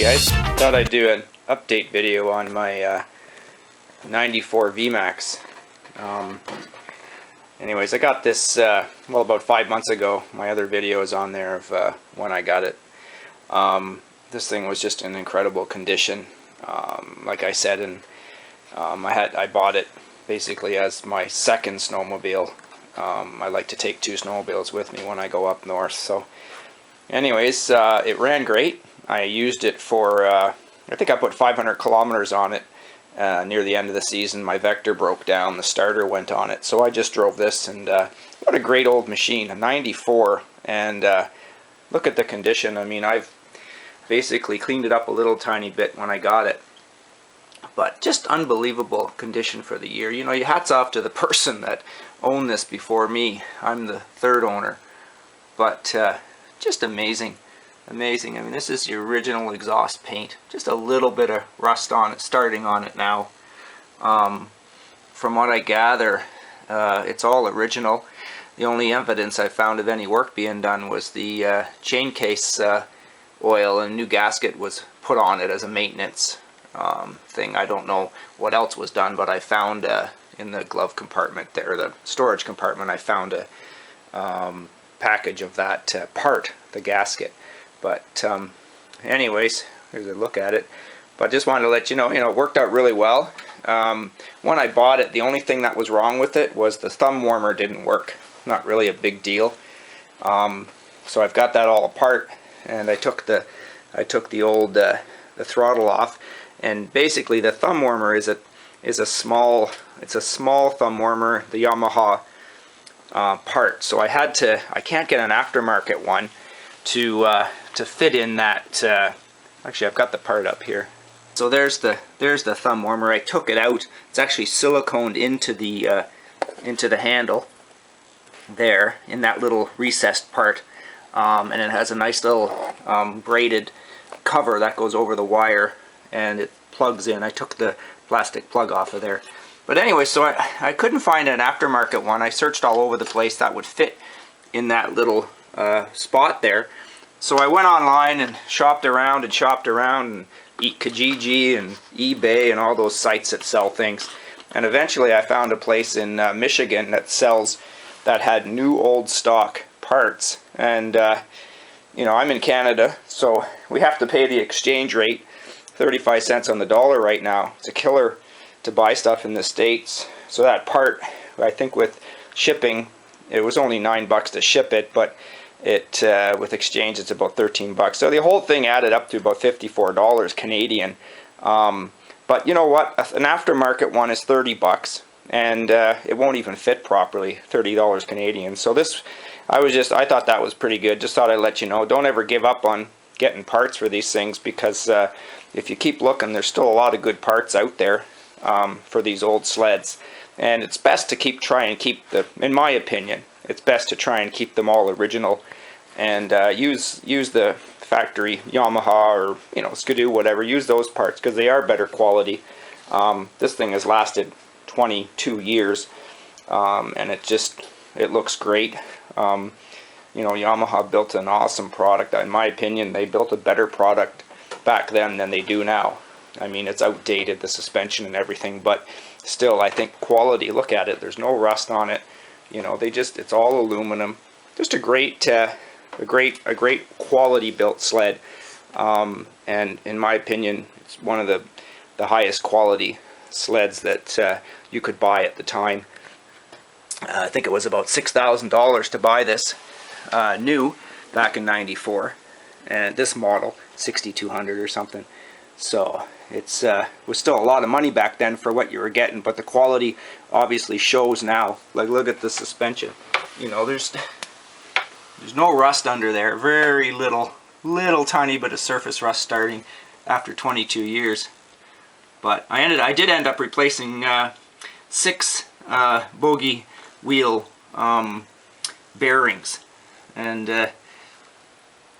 guys, thought I'd do an update video on my 94 Vmax. Anyways, I got this well, about 5 months ago. My other video is on there of when I got it. This thing was just in incredible condition, like I said, and I bought it basically as my second snowmobile. I like to take 2 snowmobiles with me when I go up north. So anyways, it ran great. I used it for, I think I put 500 kilometers on it near the end of the season. My Vector broke down, the starter went on it, so I just drove this, and what a great old machine, a 94, and look at the condition. I mean, I've basically cleaned it up a little tiny bit when I got it, but just unbelievable condition for the year. You know, hats off to the person that owned this before me. I'm the 3rd owner, but just amazing. Amazing. I mean, this is the original exhaust paint. Just a little bit of rust on it, starting on it now. From what I gather, it's all original. The only evidence I found of any work being done was the chain case oil, and a new gasket was put on it as a maintenance thing. I don't know what else was done, but I found in the glove compartment there, the storage compartment, I found a package of that part, the gasket. But anyways, here's a look at it. But just wanted to let you know, it worked out really well. When I bought it, the only thing that was wrong with it was the thumb warmer didn't work. Not really a big deal. So I've got that all apart, and I took the old the throttle off, and basically the thumb warmer is a small thumb warmer, the Yamaha part. So I can't get an aftermarket one to fit in that. Actually, I've got the part up here. So there's the thumb warmer. I took it out. It's actually siliconed into the handle there, in that little recessed part, and it has a nice little braided cover that goes over the wire, and it plugs in. I took the plastic plug off of there. But anyway, so I couldn't find an aftermarket one. I searched all over the place that would fit in that little spot there. So I went online and shopped around and Kijiji and eBay and all those sites that sell things. And eventually I found a place in Michigan that had new old stock parts. And I'm in Canada, so we have to pay the exchange rate, 35 cents on the dollar right now. It's a killer to buy stuff in the States. So that part, I think with shipping, it was only $9 to ship it, but it with exchange it's about 13 bucks. So the whole thing added up to about $54 Canadian. But you know what? An aftermarket one is 30 bucks, and it won't even fit properly, $30 Canadian. So this, I thought that was pretty good. Just thought I'd let you know. Don't ever give up on getting parts for these things, because if you keep looking, there's still a lot of good parts out there for these old sleds. And it's best to try and keep in my opinion, it's best to try and keep them all original, and use the factory Yamaha or Skidoo, whatever. Use those parts because they are better quality. This thing has lasted 22 years, and it looks great. Yamaha built an awesome product. In my opinion, they built a better product back then than they do now. I mean, it's outdated, the suspension and everything, but still, I think quality. Look at it. There's no rust on it. It's all aluminum. Just a great quality built sled. And in my opinion, it's one of the highest quality sleds that you could buy at the time. I think it was about $6,000 to buy this new back in '94, and this model 6200 or something. So it was still a lot of money back then for what you were getting, but the quality obviously shows now. Like, look at the suspension. There's no rust under there. Very little tiny bit of surface rust starting after 22 years. But I did end up replacing 6 bogey wheel bearings, and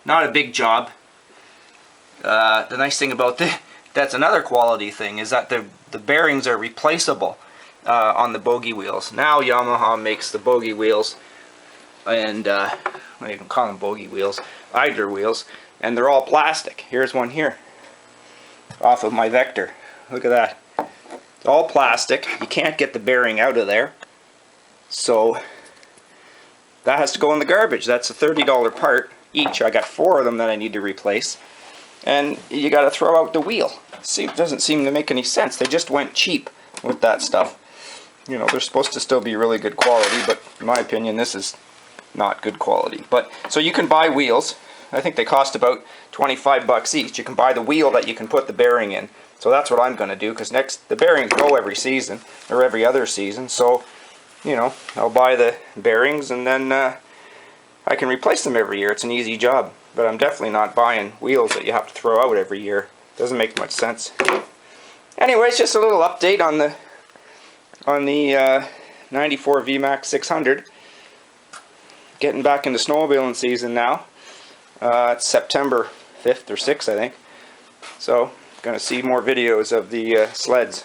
not a big job. The nice thing about that's another quality thing, is that the bearings are replaceable on the bogey wheels. Now Yamaha makes the bogey wheels, and I don't even call them bogey wheels, idler wheels, and they're all plastic. Here's one here. off of my Vector. Look at that. It's all plastic. You can't get the bearing out of there. So that has to go in the garbage. That's a $30 part each. I got 4 of them that I need to replace. And you got to throw out the wheel. See, it doesn't seem to make any sense. They just went cheap with that stuff. You know, they're supposed to still be really good quality, but in my opinion, this is not good quality. But so you can buy wheels. I think they cost about 25 bucks each. You can buy the wheel that you can put the bearing in. So that's what I'm going to do, because the bearings go every season or every other season. So, you know, I'll buy the bearings and then I can replace them every year. It's an easy job. But I'm definitely not buying wheels that you have to throw out every year. Doesn't make much sense. Anyways, just a little update on the 94 Vmax 600. Getting back into snowmobiling season now. It's September 5th or 6th, I think. So, going to see more videos of the sleds.